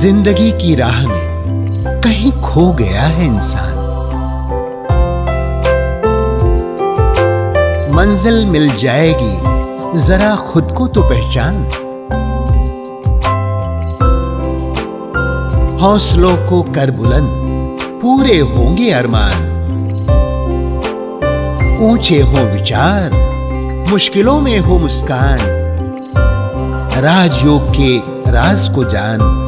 जिंदगी की राह में कहीं खो गया है इंसान। मंजिल मिल जाएगी, जरा खुद को तो पहचान। हौसलों को कर बुलंद, पूरे होंगे अरमान। ऊंचे हो विचार, मुश्किलों में हो मुस्कान। राजयोग के राज को जान,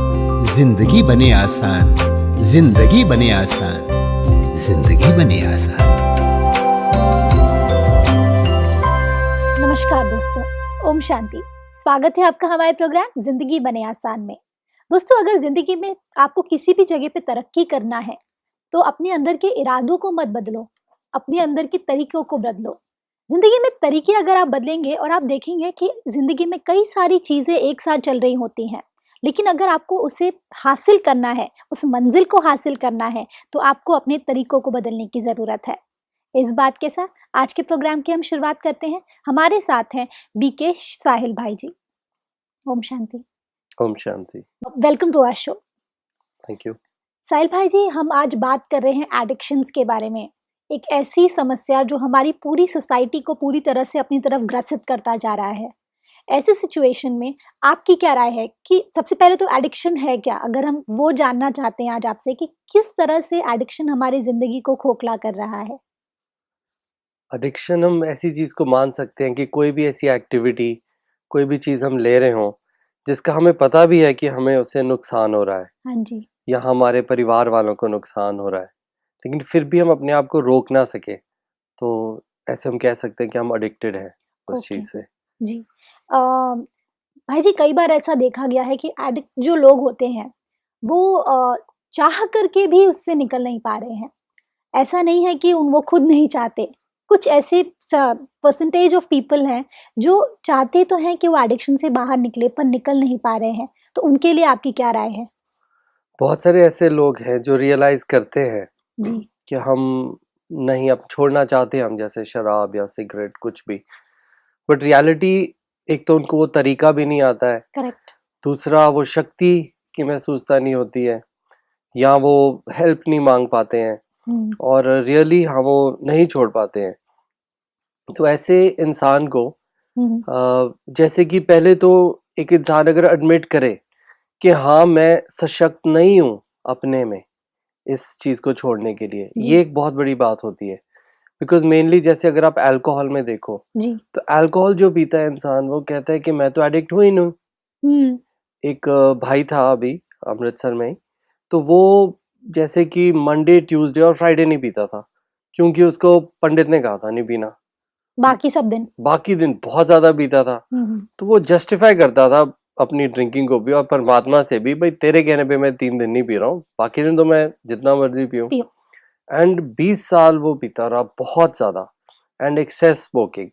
जिंदगी बने आसान, जिंदगी बने आसान, जिंदगी बने आसान। नमस्कार दोस्तों, ओम शांति। स्वागत है आपका हमारे प्रोग्राम जिंदगी बने आसान में। दोस्तों, अगर जिंदगी में आपको किसी भी जगह पे तरक्की करना है तो अपने अंदर के इरादों को मत बदलो, अपने अंदर के तरीकों को बदलो। जिंदगी में तरीके अगर आप बदलेंगे और आप देखेंगे कि जिंदगी में कई सारी चीजें एक साथ चल रही होती हैं, लेकिन अगर आपको उसे हासिल करना है, उस मंजिल को हासिल करना है, तो आपको अपने तरीकों को बदलने की जरूरत है। इस बात के साथ आज के प्रोग्राम की हम शुरुआत करते हैं। हमारे साथ हैं बीके साहिल भाई ji. Om Shanti. Om Shanti. Welcome to our show. Thank you. Sahil भाई जी, हम आज बात कर रहे हैं एडिक्शंस के बारे में। एक ऐसी समस्या जो हमारी पूरी सोसाइटी को पूरी तरह से अपनी तरफ ग्रसित करता जा रहा है। ऐसे सिचुएशन में आपकी क्या राय है कि सबसे पहले तो एडिक्शन है क्या, अगर हम वो जानना चाहते हैं आज आपसे कि किस तरह से एडिक्शन हमारी जिंदगी को खोखला कर रहा है। एडिक्शन हम ऐसी चीज को मान सकते हैं कि कोई भी ऐसी एक्टिविटी, कोई भी चीज हम ले रहे हों जिसका हमें पता भी है कि हमें उससे नुकसान हो रहा है। हाँ जी। या हमारे परिवार वालों को नुकसान हो रहा है, लेकिन फिर भी हम अपने आप को रोक ना सके, तो ऐसे हम कह सकते हैं कि हम एडिक्टेड हैं उस चीज से। जी। भाई जी, कई बार ऐसा देखा गया है कि एडिक्ट जो लोग होते हैं वो चाह करके भी उससे निकल नहीं पा रहे हैं। ऐसा नहीं है कि वो खुद नहीं चाहते। कुछ ऐसे परसेंटेज ऑफ पीपल हैं जो चाहते तो हैं कि वो एडिक्शन से बाहर निकले, पर निकल नहीं पा रहे हैं। तो उनके लिए आपकी क्या राय है? बहुत सारे ऐसे लोग हैं जो रियलाइज करते हैं जी। कि हम नहीं अब छोड़ना चाहते हैं, हम जैसे शराब या सिगरेट कुछ भी, बट रियलिटी एक तो उनको वो तरीका भी नहीं आता है। करेक्ट। दूसरा वो शक्ति की महसूसता नहीं होती है, या वो हेल्प नहीं मांग पाते हैं, और रियली हाँ वो नहीं छोड़ पाते हैं। तो ऐसे इंसान को जैसे कि पहले तो एक इंसान अगर एडमिट करे कि हाँ मैं सशक्त नहीं हूँ अपने में इस चीज को छोड़ने के लिए, ये एक बहुत बड़ी बात होती है। बिकॉज मेनली जैसे अगर आप अल्कोहल में देखो जी। तो अल्कोहल जो पीता है इंसान वो कहता है कि मैं तो एडिक्ट हुई नहीं। एक भाई था अभी अमृतसर में, तो वो जैसे कि मंडे ट्यूसडे और फ्राइडे नहीं पीता था क्योंकि उसको पंडित ने कहा था नहीं पीना। बाकी दिन बहुत ज्यादा पीता था। तो वो जस्टिफाई करता था अपनी ड्रिंकिंग को भी और परमात्मा से भी, भाई तेरे कहने पे मैं 3 दिन नहीं पी रहा हूँ, बाकी दिन तो मैं जितना मर्जी पीऊँ। एंड 20 साल वो पीता रहा, बहुत ज्यादा, एंड एक्सेस स्मोकिंग।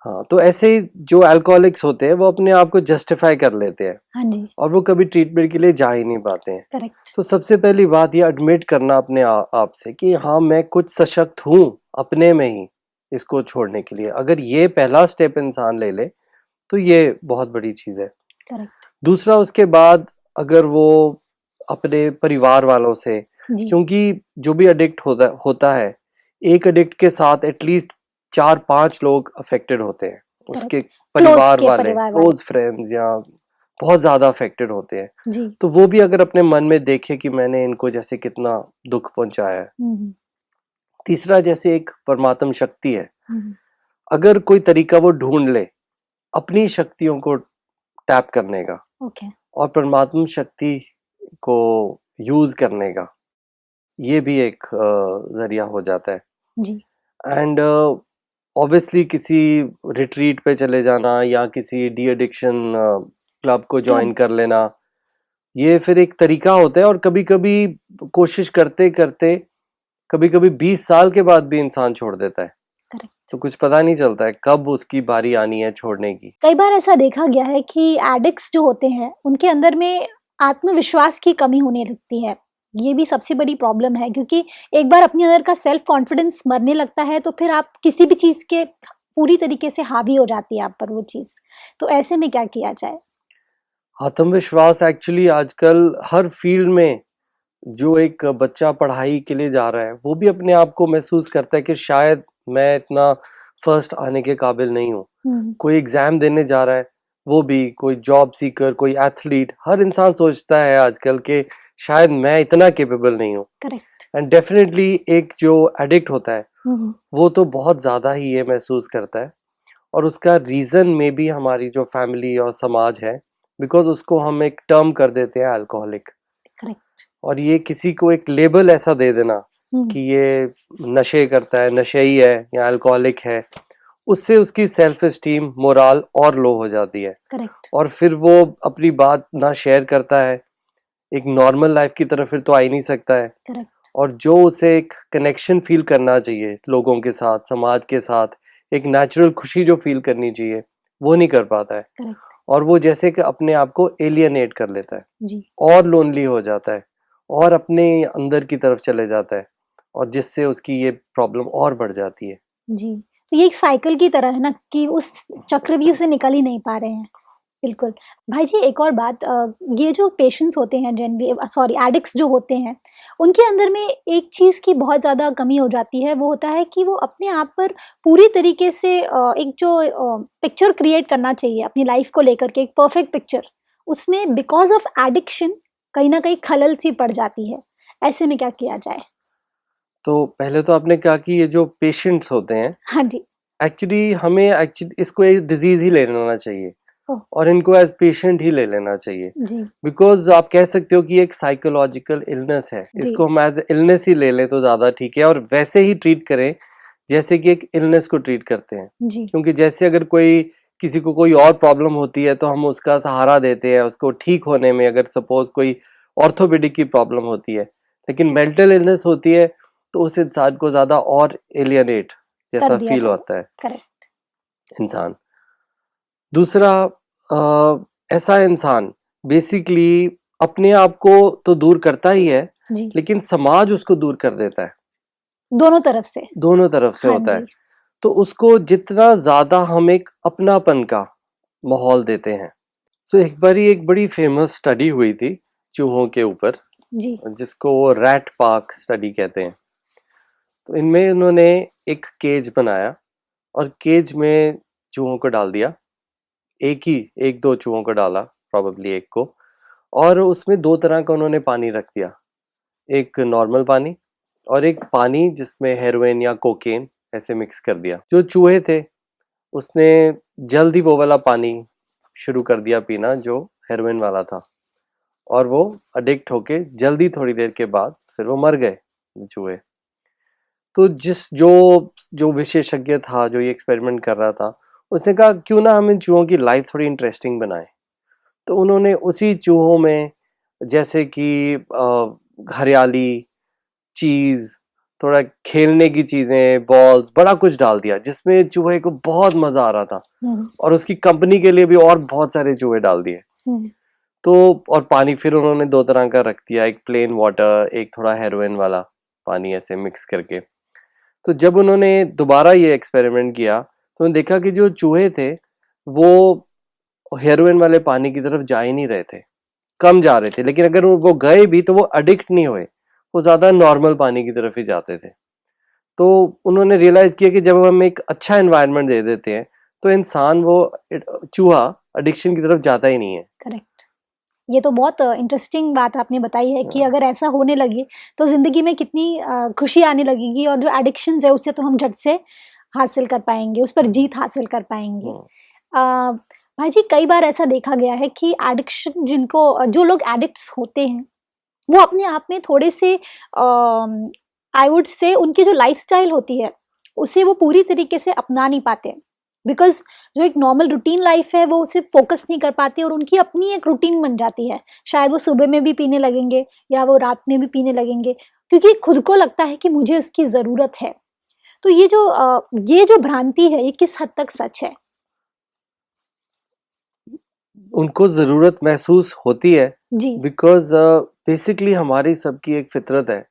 हाँ, तो ऐसे जो अल्कोहलिक्स होते हैं वो अपने आप को जस्टिफाई कर लेते हैं। हाँ जी। और वो कभी ट्रीटमेंट के लिए जा ही नहीं पाते हैं। करेक्ट। तो सबसे पहली बात ये एडमिट करना अपने आप से कि हाँ मैं कुछ सशक्त हूँ अपने में ही इसको छोड़ने के लिए। अगर ये पहला स्टेप इंसान ले ले तो ये बहुत बड़ी चीज है। करेक्ट। दूसरा, उसके बाद अगर वो अपने परिवार वालों से, क्योंकि जो भी एडिक्ट होता है, एक एडिक्ट के साथ एटलीस्ट 4-5 लोग अफेक्टेड होते हैं। उसके परिवार वाले, क्लोज फ्रेंड्स, या बहुत ज्यादा अफेक्टेड होते हैं जी। तो वो भी अगर अपने मन में देखे कि मैंने इनको जैसे कितना दुख पहुंचाया है। तीसरा, जैसे एक परमात्म शक्ति है, अगर कोई तरीका वो ढूंढ ले अपनी शक्तियों को टैप करने का और परमात्म शक्ति को यूज करने का, ये भी एक जरिया हो जाता है जी। एंड ऑब्वियसली किसी रिट्रीट पे चले जाना या किसी डी एडिक्शन क्लब को ज्वाइन कर लेना, ये फिर एक तरीका होता है। और कभी कभी कोशिश करते करते कभी कभी 20 साल के बाद भी इंसान छोड़ देता है। तो कुछ पता नहीं चलता है कब उसकी बारी आनी है छोड़ने की। कई बार ऐसा देखा गया है कि एडिक्ट्स जो होते हैं उनके अंदर में आत्मविश्वास की कमी होने लगती है। ये भी सबसे बड़ी प्रॉब्लम है, क्योंकि एक बार अपने अंदर का सेल्फ कॉन्फिडेंस मरने लगता है तो फिर आप किसी भी चीज के पूरी तरीके से हावी हो जाती है आप पर वो चीज। तो ऐसे में क्या किया जाए? आत्मविश्वास एक्चुअली आजकल हर फील्ड में, जो एक बच्चा पढ़ाई के लिए जा रहा है वो भी अपने आप को महसूस करता है कि शायद मैं इतना फर्स्ट आने के काबिल नहीं हूँ। कोई एग्जाम देने जा रहा है, वो भी कोई जॉब सीकर, कोई एथलीट, हर इंसान सोचता है आजकल कि शायद मैं इतना केपेबल नहीं हूँ। करेक्ट। एंड डेफिनेटली एक जो एडिक्ट होता है वो तो बहुत ज़्यादा ही ये महसूस करता है, और उसका रीज़न में भी हमारी जो फैमिली और समाज है, बिकॉज उसको हम एक टर्म कर देते हैं अल्कोहलिक। करेक्ट। और ये किसी को एक लेबल ऐसा दे देना कि ये नशे करता है, नशेई है या अल्कोहलिक है, उससे उसकी सेल्फ एस्टीम, मोरल और लो हो जाती है। करेक्ट। और फिर वो अपनी बात ना शेयर करता है, एक नॉर्मल लाइफ की तरफ फिर तो आ ही नहीं सकता है। करेक्ट। और जो उसे एक कनेक्शन फील करना चाहिए लोगों के साथ, समाज के साथ, एक नेचुरल खुशी जो फील करनी चाहिए, वो नहीं कर पाता है। करेक्ट। और वो जैसे कि अपने आप को एलियनेट कर लेता है जी। और लोनली हो जाता है और अपने अंदर की तरफ चले जाता है, और जिससे उसकी ये प्रॉब्लम और बढ़ जाती है। जी, तो ये एक साइकिल की तरह है ना कि उस चक्रव्यूह से निकल ही नहीं पा रहे हैं। बिल्कुल। भाई जी, एक और बात, ये जो पेशेंट्स होते हैं, जनरली सॉरी एडिक्ट्स जो होते हैं, उनके अंदर में एक चीज़ की बहुत ज़्यादा कमी हो जाती है, वो होता है कि वो अपने आप पर पूरी तरीके से एक जो पिक्चर क्रिएट करना चाहिए अपनी लाइफ को लेकर के, एक परफेक्ट पिक्चर, उसमें बिकॉज़ ऑफ एडिक्शन कहीं न कहीं खलल सी पड़ जाती है। ऐसे में क्या किया जाए? तो पहले तो आपने कहा कि ये जो पेशेंट्स होते हैं, हाँ जी। एक्चुअली हमें इसको एक डिजीज ही ले लेना चाहिए ओह! और इनको एज पेशेंट ही ले लेना चाहिए, जी। बिकॉज आप कह सकते हो कि एक साइकोलॉजिकल इलनेस है। जी। इसको हम एज इलनेस ही ले लें तो ज़्यादा ठीक है, और वैसे ही ट्रीट करें जैसे कि एक इलनेस को ट्रीट करते हैं। जी। क्योंकि जैसे अगर किसी को कोई और प्रॉब्लम होती है तो हम उसका सहारा देते हैं उसको ठीक होने में, अगर सपोज कोई ऑर्थोपेडिक की प्रॉब्लम होती है, लेकिन मेंटल इलनेस होती है तो उस इंसान को ज़्यादा और एलियनेट जैसा कर दिया फील जाए। होता है करेक्ट। इंसान। दूसरा, ऐसा इंसान बेसिकली अपने आप को तो दूर करता ही है, जी। लेकिन समाज उसको दूर कर देता है। दोनों तरफ से। दोनों तरफ से हाँ होता है। जी। तो उसको जितना ज्यादा हम एक अपनापन का माहौल देते हैं। सो एक बारी एक बड़ी फेमस स्टडी हुई थी चूहों के ऊपर, जी। जिसको वो रैट पार्क स्टडी कहते हैं। तो इनमें उन्होंने एक केज बनाया और केज में चूहों को डाल दिया, एक दो चूहों को डाला, प्रोबेबली एक को, और उसमें दो तरह का उन्होंने पानी रख दिया, एक नॉर्मल पानी और एक पानी जिसमें हेरोइन या कोकेन ऐसे मिक्स कर दिया। जो चूहे थे उसने जल्द ही वो वाला पानी शुरू कर दिया पीना जो हेरोइन वाला था, और वो अडिक्ट होके जल्दी थोड़ी देर के बाद फिर वो मर गए चूहे। तो जो विशेषज्ञ था जो ये एक्सपेरिमेंट कर रहा था, उसने कहा क्यों ना हम इन चूहों की लाइफ थोड़ी इंटरेस्टिंग बनाएं। तो उन्होंने उसी चूहों में जैसे कि हरियाली, चीज, थोड़ा खेलने की चीजें, बॉल्स, बड़ा कुछ डाल दिया जिसमें चूहे को बहुत मजा आ रहा था, और उसकी कंपनी के लिए भी और बहुत सारे चूहे डाल दिए। तो और पानी फिर उन्होंने दो तरह का रख दिया, एक प्लेन वाटर, एक थोड़ा हेरोइन वाला पानी, ऐसे मिक्स करके। तो जब उन्होंने दोबारा ये एक्सपेरिमेंट किया तो उन्होंने देखा कि जो चूहे थे वो हेरोइन वाले पानी की तरफ जा ही नहीं रहे थे, कम जा रहे थे, लेकिन अगर वो गए भी तो वो अडिक्ट नहीं हुए, वो ज्यादा नॉर्मल पानी की तरफ ही जाते थे। तो उन्होंने रियलाइज किया कि जब हम एक अच्छा एनवायरनमेंट दे देते हैं तो इंसान, वो चूहा एडिक्शन की तरफ जाता ही नहीं है। करेक्ट। ये तो बहुत इंटरेस्टिंग बात आपने बताई है कि अगर ऐसा होने लगे तो ज़िंदगी में कितनी खुशी आने लगेगी, और जो एडिक्शंस है उससे तो हम झट से हासिल कर पाएंगे, उस पर जीत हासिल कर पाएंगे। भाई जी, कई बार ऐसा देखा गया है कि एडिक्शन जो लोग एडिक्ट्स होते हैं वो अपने आप में थोड़े से आई वुड से उनकी जो लाइफस्टाइल होती है उसे वो पूरी तरीके से अपना नहीं पाते, बिकॉज जो एक नॉर्मल रूटीन लाइफ है वो उसे फोकस नहीं कर पाते, और उनकी अपनी एक रूटीन बन जाती है। शायद वो सुबह में भी पीने लगेंगे या वो रात में भी पीने लगेंगे, क्योंकि खुद को लगता है कि मुझे उसकी ज़रूरत है। तो ये जो भ्रांति है ये किस हद तक सच है? उनको जरूरत महसूस होती है जी। बिकॉज बेसिकली हमारी सबकी एक फितरत है,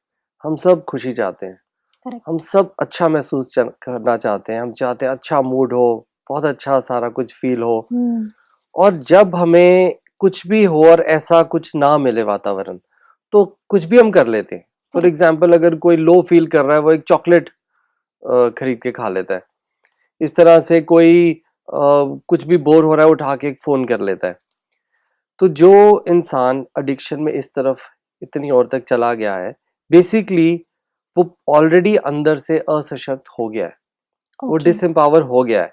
हम सब खुशी चाहते हैं। करेक्ट। हम सब अच्छा महसूस करना चाहते हैं, हम चाहते हैं अच्छा मूड हो, बहुत अच्छा सारा कुछ फील हो। और जब हमें कुछ भी हो और ऐसा कुछ ना मिले वातावरण, तो कुछ भी हम कर लेते हैं। फॉर एग्जाम्पल अगर कोई लो फील कर रहा है, वो एक चॉकलेट खरीद के खा लेता है। इस तरह से कोई कुछ भी बोर हो रहा है, उठा के एक फोन कर लेता है। तो जो इंसान एडिक्शन में इस तरफ इतनी और तक चला गया है, बेसिकली वो ऑलरेडी अंदर से असशक्त हो गया है, वो डिसएम्पावर हो गया है।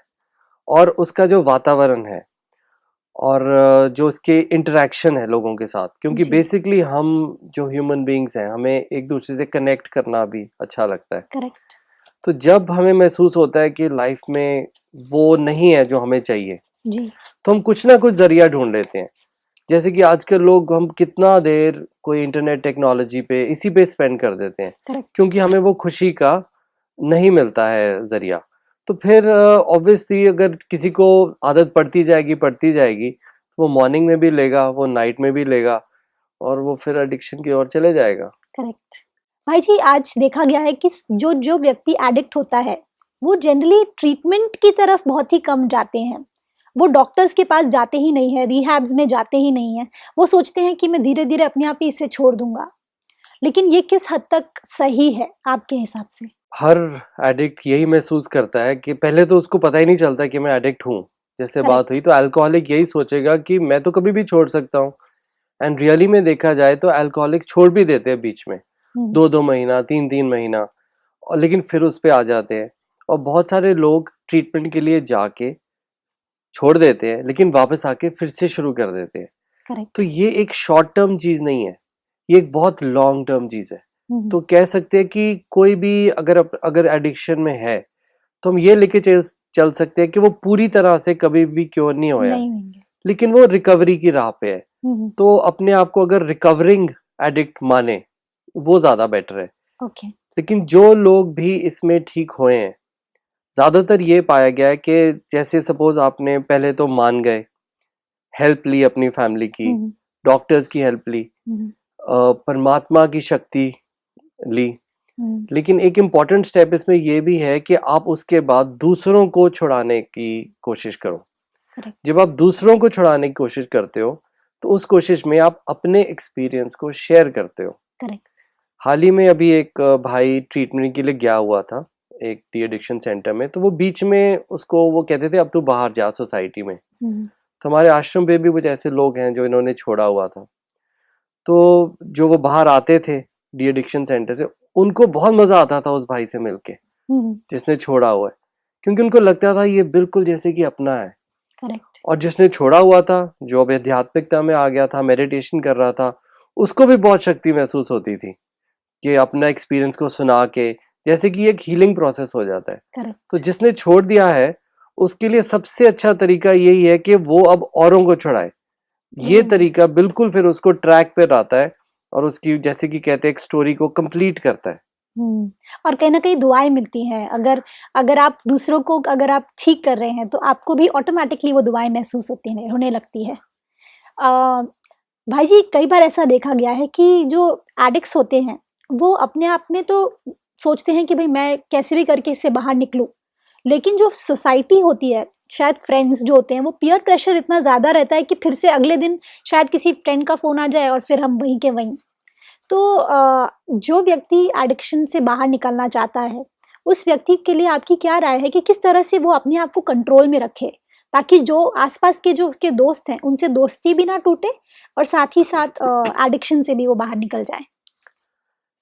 और उसका जो वातावरण है और जो उसके इंटरेक्शन है लोगों के साथ, क्योंकि बेसिकली हम जो ह्यूमन बीइंग्स हैं, हमें एक दूसरे से कनेक्ट करना भी अच्छा लगता है। करेक्ट। तो जब हमें महसूस होता है कि लाइफ में वो नहीं है जो हमें चाहिए जी, तो हम कुछ ना कुछ जरिया ढूंढ लेते हैं। जैसे कि आजकल लोग, हम कितना देर कोई इंटरनेट टेक्नोलॉजी पे इसी पे स्पेंड कर देते हैं, करेक्ट। क्योंकि हमें वो खुशी का नहीं मिलता है जरिया। तो फिर ऑब्वियसली अगर किसी को आदत पड़ती जाएगी, वो मॉर्निंग में भी लेगा, वो नाइट में भी लेगा, और वो फिर एडिक्शन की ओर चले जाएगा। करेक्ट। भाई जी, आज देखा गया है कि जो जो व्यक्ति एडिक्ट होता है वो जनरली ट्रीटमेंट की तरफ बहुत ही कम जाते हैं। वो डॉक्टर्स के पास जाते ही नहीं है, रिहैब्स में जाते ही नहीं है। वो सोचते हैं कि मैं धीरे धीरे अपने आप ही इसे छोड़ दूंगा। लेकिन ये किस हद तक सही है आपके हिसाब से? हर एडिक्ट यही महसूस करता है कि पहले तो उसको पता ही नहीं चलता कि मैं एडिक्ट हूँ। जैसे बात हुई, तो अल्कोहलिक यही सोचेगा कि मैं तो कभी भी छोड़ सकता हूँ। एंड रियली में देखा जाए तो अल्कोहलिक छोड़ भी देते हैं बीच में, 2-2 महीना, 3-3 महीना, और लेकिन फिर उस पे आ जाते हैं। और बहुत सारे लोग ट्रीटमेंट के लिए जाके छोड़ देते हैं, लेकिन वापस आके फिर से शुरू कर देते हैं। करेक्ट। तो ये एक शॉर्ट टर्म चीज नहीं है, ये एक बहुत लॉन्ग टर्म चीज है। तो कह सकते हैं कि कोई भी अगर एडिक्शन में है, तो हम ये लेके चल सकते हैं कि वो पूरी तरह से कभी भी क्योर नहीं होया, लेकिन वो रिकवरी की राह पे है। तो अपने आप को अगर रिकवरिंग एडिक्ट माने, वो ज्यादा बेटर है। लेकिन जो लोग भी इसमें ठीक हुए हैं, ज्यादातर ये पाया गया है कि जैसे सपोज आपने पहले तो मान गए, हेल्प ली अपनी फैमिली की, डॉक्टर्स की हेल्प ली, परमात्मा की शक्ति ली, लेकिन एक इम्पॉर्टेंट स्टेप इसमें ये भी है कि आप उसके बाद दूसरों को छुड़ाने की कोशिश करो। जब आप दूसरों को छुड़ाने की कोशिश करते हो, तो उस कोशिश में आप अपने एक्सपीरियंस को शेयर करते हो। हाल ही में अभी एक भाई ट्रीटमेंट के लिए गया हुआ था एक डी एडिक्शन सेंटर में, तो वो बीच में उसको वो कहते थे अब तू बाहर जा सोसाइटी में। तो हमारे आश्रम पे भी कुछ ऐसे लोग हैं जो इन्होंने छोड़ा हुआ था। तो जो वो बाहर आते थे डी एडिक्शन सेंटर से, उनको बहुत मजा आता था उस भाई से मिलके जिसने छोड़ा हुआ है, क्योंकि उनको लगता था ये बिल्कुल जैसे कि अपना है। करेक्ट। और जिसने छोड़ा हुआ था, जो अब आध्यात्मिकता में आ गया था, मेडिटेशन कर रहा था, उसको भी बहुत शक्ति महसूस होती थी कि अपना एक्सपीरियंस को सुना के, जैसे कि एक हीलिंग प्रोसेस हो जाता है। करेक्ट। तो जिसने छोड़ दिया है, उसके लिए सबसे अच्छा तरीका यही है कि वो अब औरों को छुड़ाए। ये तरीका बिल्कुल फिर उसको ट्रैक पे लाता है और उसकी, जैसे कि कहते हैं, एक स्टोरी को कंप्लीट करता है। और कहीं ना कहीं दुआएं मिलती हैं। अगर आप दूसरों को अगर आप ठीक कर रहे हैं, तो आपको भी ऑटोमेटिकली वो दुआएं महसूस होने लगती है। भाई जी, कई बार ऐसा देखा गया है कि जो एडिक्ट्स होते हैं वो अपने आप में तो सोचते हैं कि भाई मैं कैसे भी करके इससे बाहर निकलूं, लेकिन जो सोसाइटी होती है, शायद फ्रेंड्स जो होते हैं, वो पीयर प्रेशर इतना ज़्यादा रहता है कि फिर से अगले दिन शायद किसी फ्रेंड का फ़ोन आ जाए और फिर हम वहीं के वहीं। तो जो व्यक्ति एडिक्शन से बाहर निकलना चाहता है, उस व्यक्ति के लिए आपकी क्या राय है कि किस तरह से वो अपने आप को कंट्रोल में रखे, ताकि जो आसपास के जो उसके दोस्त हैं उनसे दोस्ती भी ना टूटे और साथ ही साथ एडिक्शन से भी वो बाहर निकल जाए?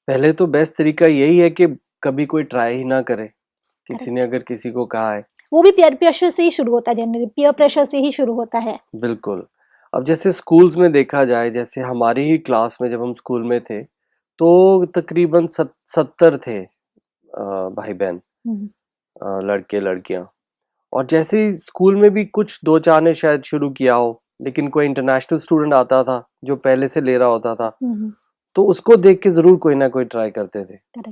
पहले तो बेस्ट तरीका यही है कि कभी कोई ट्राई ही ना करे। किसी ने अगर किसी को कहा है, वो भी पीयर प्रेशर से ही शुरू होता है, जनरली पीयर प्रेशर से ही शुरू होता है। बिल्कुल। अब जैसे स्कूल्स में देखा जाए, जैसे हमारी ही क्लास में जब हम स्कूल में थे, तो तकरीबन 70 थे भाई बहन, लड़के लड़कियां। और जैसे ही स्कूल में भी कुछ 2-4 ने शायद शुरू किया हो, लेकिन कोई इंटरनेशनल स्टूडेंट आता था जो पहले से ले रहा होता था, तो उसको देख के जरूर कोई ना कोई ट्राई करते थे।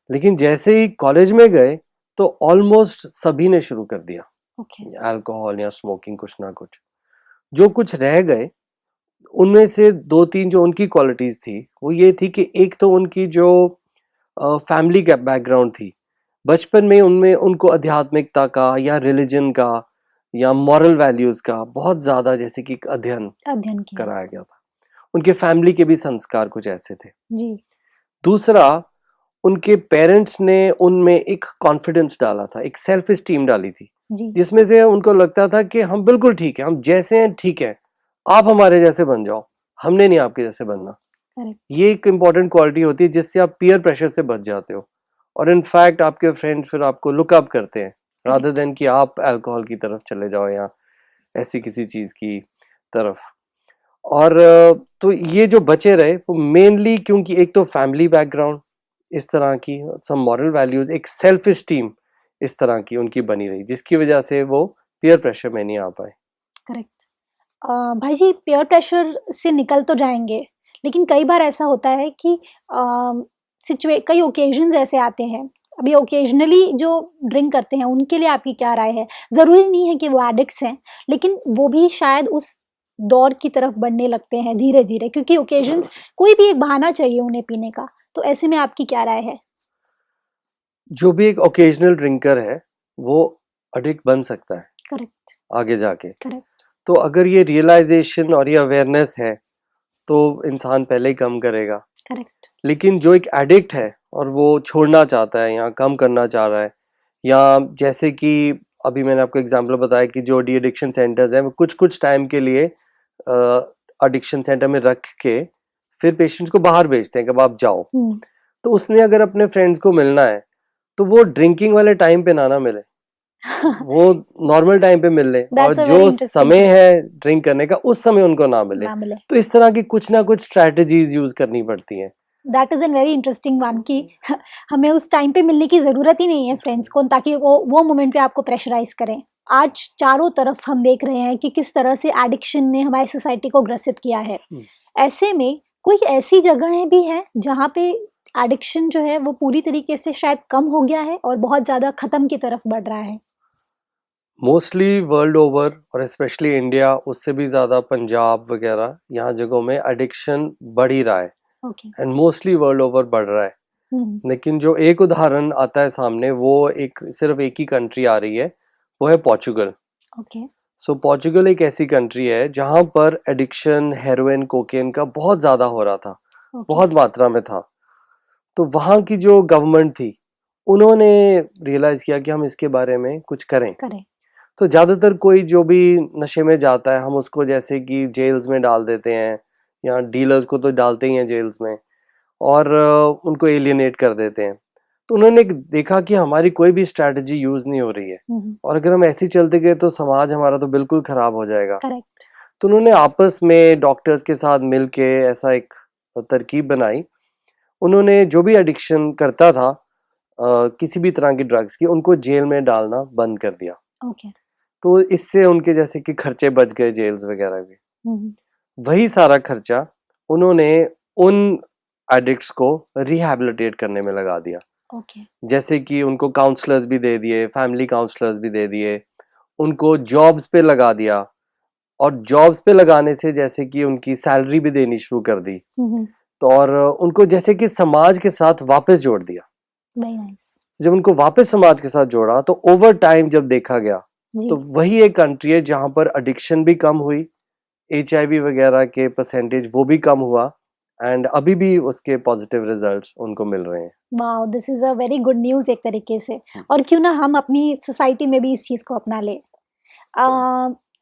लेकिन जैसे ही कॉलेज में गए, तो ऑलमोस्ट सभी ने शुरू कर दिया अल्कोहल या स्मोकिंग, कुछ ना कुछ। जो कुछ रह गए, उनमें से 2-3 जो उनकी क्वालिटीज थी, वो ये थी कि एक तो उनकी जो फैमिली का बैकग्राउंड थी, बचपन में उनमें उनको आध्यात्मिकता का या रिलीजन का या मॉरल वैल्यूज का बहुत ज्यादा जैसे कि एक अध्ययन किया कराया गया था। उनके फैमिली के भी संस्कार कुछ ऐसे थे। जी। दूसरा, उनके पेरेंट्स ने उनमें एक कॉन्फिडेंस डाला था, एक सेल्फ स्टीम डाली थी, जिसमें से उनको लगता था कि हम बिल्कुल ठीक है, हम जैसे हैं ठीक है, आप हमारे जैसे बन जाओ, हमने नहीं आपके जैसे बनना। ये एक इम्पॉर्टेंट क्वालिटी होती है जिससे आप पीयर प्रेशर से बच जाते हो और इनफैक्ट आपके फ्रेंड्स फिर आपको लुक अप करते हैं रादर देन कि आप अल्कोहल की तरफ चले जाओ या ऐसी किसी चीज की तरफ। और तो ये जो बचे रहे वो मेनली क्योंकि एक तो फैमिली बैकग्राउंड इस तरह की, सम मॉरल वैल्यूज, एक सेल्फ स्टीम इस तरह की उनकी बनी रही, जिसकी वजह से वो पीयर प्रेशर में नहीं आ पाए। करेक्ट। भाई जी, पीयर प्रेशर से निकल तो जाएंगे, लेकिन कई बार ऐसा होता है कि कई ओकेजन्स ऐसे आते हैं, अभी ओकेजनली जो ड्रिंक करते हैं उनके लिए आपकी क्या राय है? ज़रूरी नहीं है कि वो एडिक्ट्स हैं, लेकिन वो भी शायद उस दौर की तरफ बढ़ने लगते हैं धीरे धीरे, क्योंकि ओकेजन्स कोई भी एक बहाना चाहिए उन्हें पीने का। तो ऐसे में आपकी क्या राय है? जो भी एक ओकेजनल ड्रिंकर है वो एडिक्ट बन सकता है करेक्ट आगे जाके। करेक्ट। तो अगर ये रियलाइजेशन और ये अवेयरनेस है तो इंसान पहले ही कम करेगा। करेक्ट। लेकिन जो एक एडिक्ट है और वो छोड़ना चाहता है या कम करना चाह रहा है, या जैसे कि अभी मैंने आपको एग्जांपल बताया कि जो डी एडिक्शन सेंटर्स हैं वो कुछ कुछ टाइम के लिए एडिक्शन सेंटर में रख के फिर पेशेंट्स को बाहर भेजते हैं कि अब आप जाओ। तो उसने अगर अपने फ्रेंड्स को मिलना है तो वो ड्रिंकिंग वाले टाइम पे ना मिले, वो नॉर्मल टाइम पे मिल ले और जो समय है ड्रिंक करने का उस समय उनको ना मिले। तो इस तरह की कुछ ना कुछ स्ट्रैटेजीज यूज करनी पड़ती हैं। That is an very interesting one कि हमें उस टाइम पे मिलने की जरूरत ही नहीं है फ्रेंड्स को, ताकि वो मोमेंट पे आपको प्रेशराइज करें। आज चारों तरफ हम देख रहे हैं कि किस तरह से एडिक्शन ने हमारी सोसाइटी को ग्रसित किया है। ऐसे में कोई ऐसी जगहें भी हैं जहाँ पे एडिक्शन जो है वो पूरी तरीके से शायद कम हो गया है और बहुत ज्यादा खत्म की तरफ बढ़ रहा है? मोस्टली वर्ल्ड ओवर और स्पेशली इंडिया, उससे भी ज़्यादा पंजाब वगैरह यहाँ जगहों में एडिक्शन बढ़ ही रहा है एंड मोस्टली वर्ल्ड ओवर बढ़ रहा है। लेकिन जो एक उदाहरण आता है सामने वो सिर्फ एक ही कंट्री आ रही है, वो है पोर्चुगल। सो पोर्चुगल एक ऐसी कंट्री है जहाँ पर एडिक्शन हेरोइन कोकेन का बहुत ज़्यादा हो रहा था, बहुत मात्रा में था। तो वहाँ की जो गवर्नमेंट थी उन्होंने रियलाइज किया कि हम इसके बारे में कुछ करें। तो ज़्यादातर कोई जो भी नशे में जाता है हम उसको जैसे कि जेल्स में डाल देते हैं, या डीलर्स को तो डालते ही हैं जेल्स में, और उनको एलियनेट कर देते हैं। तो उन्होंने देखा कि हमारी कोई भी स्ट्रैटेजी यूज नहीं हो रही है और अगर हम ऐसे ही चलते गए तो समाज हमारा तो बिल्कुल खराब हो जाएगा। तो उन्होंने आपस में डॉक्टर्स के साथ मिलके ऐसा एक तरकीब बनाई। उन्होंने जो भी एडिक्शन करता था किसी भी तरह की ड्रग्स की, उनको जेल में डालना बंद कर दिया। तो इससे उनके जैसे कि खर्चे बच गए जेल्स वगैरह के। वही सारा खर्चा उन्होंने उन एडिक्ट्स को रिहैबिलिटेट करने में लगा दिया। जैसे कि उनको काउंसलर्स भी दे दिए, फैमिली काउंसलर्स भी दे दिए, उनको जॉब्स पे लगा दिया, और जॉब्स पे लगाने से जैसे कि उनकी सैलरी भी देनी शुरू कर दी। तो और उनको जैसे कि समाज के साथ वापस जोड़ दिया। जब उनको वापस समाज के साथ जोड़ा तो ओवर टाइम जब देखा गया तो वही एक कंट्री है जहां पर एडिक्शन भी कम हुई, HIV वगैरह के परसेंटेज वो भी कम हुआ, एंड अभी भी उसके पॉजिटिव रिजल्ट्स उनको मिल रहे हैं। Wow, this is a very good news एक तरीके से। और क्यों ना हम अपनी सोसाइटी में भी इस चीज़ को अपना ले।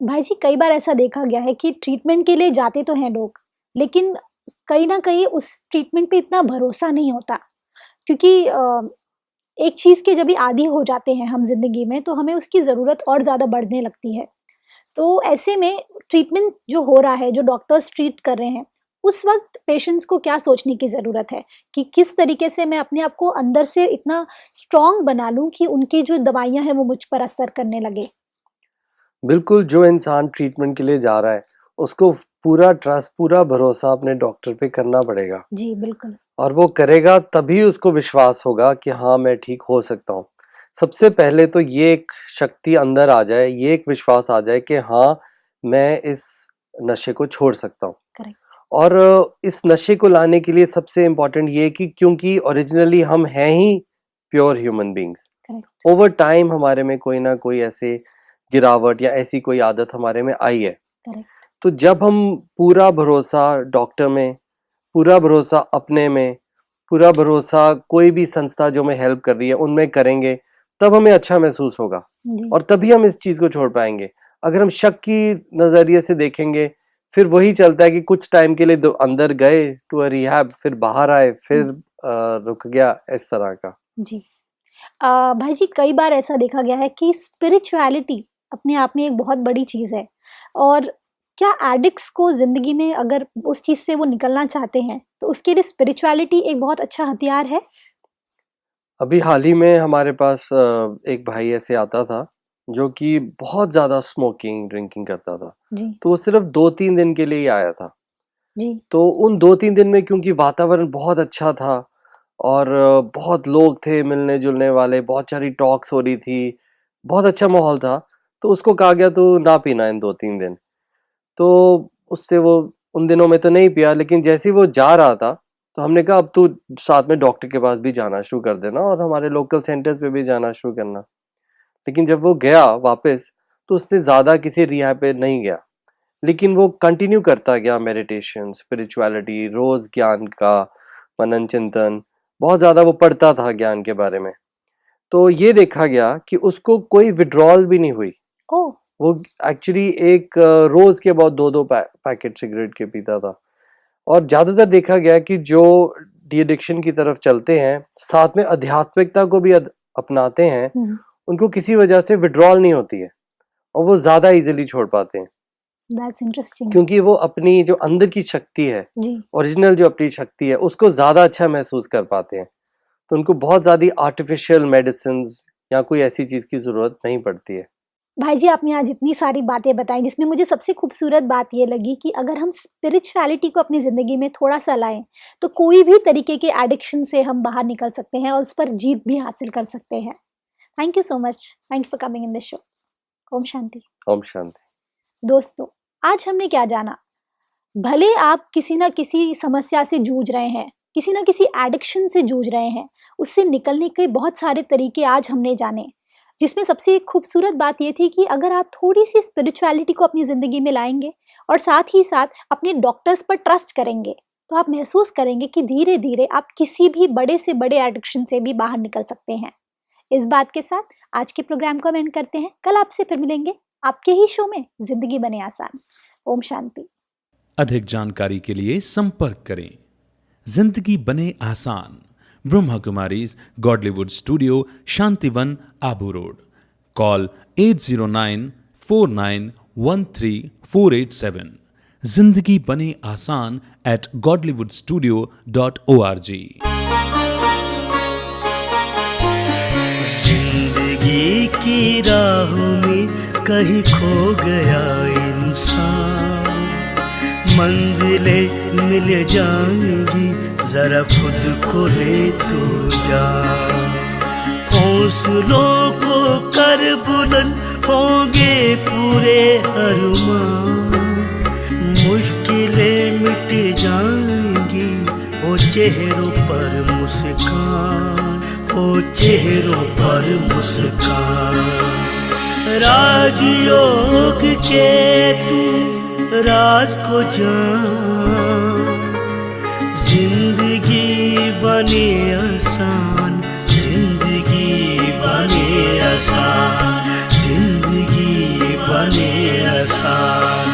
भाई जी, कई बार ऐसा देखा गया है कि ट्रीटमेंट के लिए जाते तो हैं लोग, लेकिन कहीं ना कहीं उस ट्रीटमेंट पे इतना भरोसा नहीं होता, क्योंकि एक चीज़ के जब भी आदी हो जाते हैं हम जिंदगी में तो हमें उसकी ज़रूरत और ज़्यादा बढ़ने लगती है। तो ऐसे में ट्रीटमेंट जो हो रहा है, जो डॉक्टर्स ट्रीट कर रहे हैं, उस वक्त पेशेंट्स को क्या सोचने की ज़रूरत है कि किस तरीके से मैं अपने आप को अंदर से इतना स्ट्रॉन्ग बना लूं कि उनकी जो दवाइयां हैं वो मुझ पर असर करने लगे? बिल्कुल, जो इंसान ट्रीटमेंट के लिए जा रहा है उसको पूरा ट्रस्ट, पूरा भरोसा अपने डॉक्टर पे करना पड़ेगा। जी बिल्कुल। और वो करेगा तभी उसको विश्वास होगा कि हाँ मैं ठीक हो सकता हूँ। सबसे पहले तो ये एक शक्ति अंदर आ जाए, ये एक विश्वास आ जाए कि हाँ मैं इस नशे को छोड़ सकता हूँ। और इस नशे को लाने के लिए सबसे इम्पोर्टेंट ये कि क्योंकि ओरिजिनली हम हैं ही pure human beings, over time हमारे में कोई ना कोई ऐसे गिरावट या ऐसी कोई आदत हमारे में आई है। Correct. तो जब हम पूरा भरोसा डॉक्टर में, पूरा भरोसा अपने में, पूरा भरोसा कोई भी संस्था जो हमें हेल्प कर रही है उनमें करेंगे, तब हमें अच्छा महसूस होगा और तभी हम इस चीज को छोड़ पाएंगे। अगर हम शक की नजरिए से देखेंगे, फिर वही चलता है कि कुछ टाइम के लिए अंदर गए टू अ रिहैब, फिर बाहर आए, फिर रुक गया, इस तरह का। जी भाई जी, कई बार ऐसा देखा गया है कि स्पिरिचुअलिटी अपने आप में एक बहुत बड़ी चीज है, और क्या एडिक्ट्स को जिंदगी में अगर उस चीज से वो निकलना चाहते हैं तो उसके लिए स्पिरिचुअलिटी एक बहुत अच्छा हथियार है? अभी हाल ही में हमारे पास एक भाई ऐसे आता था जो कि बहुत ज्यादा स्मोकिंग ड्रिंकिंग करता था जी तो वो सिर्फ 2-3 दिन के लिए ही आया था जी तो उन 2-3 दिन में क्योंकि वातावरण बहुत अच्छा था और बहुत लोग थे मिलने जुलने वाले, बहुत सारी टॉक्स हो रही थी, बहुत अच्छा माहौल था, तो उसको कहा गया तू ना पीना इन 2-3 दिन। तो उससे वो उन दिनों में तो नहीं पिया, लेकिन जैसे ही वो जा रहा था तो हमने कहा अब तू साथ में डॉक्टर के पास भी जाना शुरू कर देना और हमारे लोकल सेंटर्स पे भी जाना शुरू करना। लेकिन जब वो गया वापस तो उससे ज़्यादा किसी रिहैब पे नहीं गया, लेकिन वो कंटिन्यू करता गया मेडिटेशन, स्पिरिचुअलिटी, रोज़ ज्ञान का मनन चिंतन, बहुत ज़्यादा वो पढ़ता था ज्ञान के बारे में। तो ये देखा गया कि उसको कोई विड्रॉल भी नहीं हुई। ओह वो एक्चुअली एक रोज के बाद 2-2 पैकेट सिगरेट के पीता था। और ज्यादातर देखा गया कि जो डी एडिक्शन की तरफ चलते हैं, साथ में आध्यात्मिकता को भी अपनाते हैं, उनको किसी वजह से विड्रॉल नहीं होती है और वो ज्यादा इजीली छोड़ पाते हैं। That's interesting. क्योंकि वो अपनी जो अंदर की शक्ति है, ओरिजिनल जो अपनी शक्ति है, उसको ज्यादा अच्छा महसूस कर पाते हैं। तो उनको बहुत ज्यादा आर्टिफिशियल मेडिसिन या कोई ऐसी चीज की जरूरत नहीं पड़ती है। भाई जी, आपने आज इतनी सारी बातें बताई, जिसमें मुझे सबसे खूबसूरत बात ये लगी कि अगर हम स्पिरिचुअलिटी को अपनी ज़िंदगी में थोड़ा सा लाएं तो कोई भी तरीके के एडिक्शन से हम बाहर निकल सकते हैं और उस पर जीत भी हासिल कर सकते हैं। Thank you so much, thank you for coming in this show. Om Shanti. Om Shanti. दोस्तों, आज हमने क्या जाना? भले आप किसी ना किसी समस्या से जूझ रहे हैं, किसी ना किसी एडिक्शन से जूझ रहे हैं, उससे निकलने के बहुत सारे तरीके आज हमने जाने, जिसमें सबसे खूबसूरत बात ये थी कि अगर आप थोड़ी सी स्पिरिचुअलिटी को अपनी ज़िंदगी में लाएंगे और साथ ही साथ अपने डॉक्टर्स पर ट्रस्ट करेंगे, तो आप महसूस करेंगे कि धीरे धीरे आप किसी भी बड़े से बड़े एडिक्शन से भी बाहर निकल सकते हैं। इस बात के साथ आज के प्रोग्राम को हम एंड करते हैं। कल आपसे फिर मिलेंगे आपके ही शो में जिंदगी बने आसान। ओम शांति। अधिक जानकारी के लिए संपर्क करें जिंदगी बने आसान, Brahma Kumaris Godlywood studio, Shantivan, Abu road. Call 80949134887। जिंदगी बने आसान @godlywoodstudio.org। जिंदगी की राह में कहीं खो गया इंसान, मंजिलें मिल जाएंगी, जरा खुद को ले तो जा। हौसलों को कर बुलंद, होंगे पूरे अरमान, मुश्किलें मिट जाएंगी, ओ चेहरों पर मुस्कान, ओ चेहरों पर मुस्कान। राजयोग के तू राज को जान, जिंदगी बने आसान, जिंदगी बने आसान, जिंदगी बने आसान।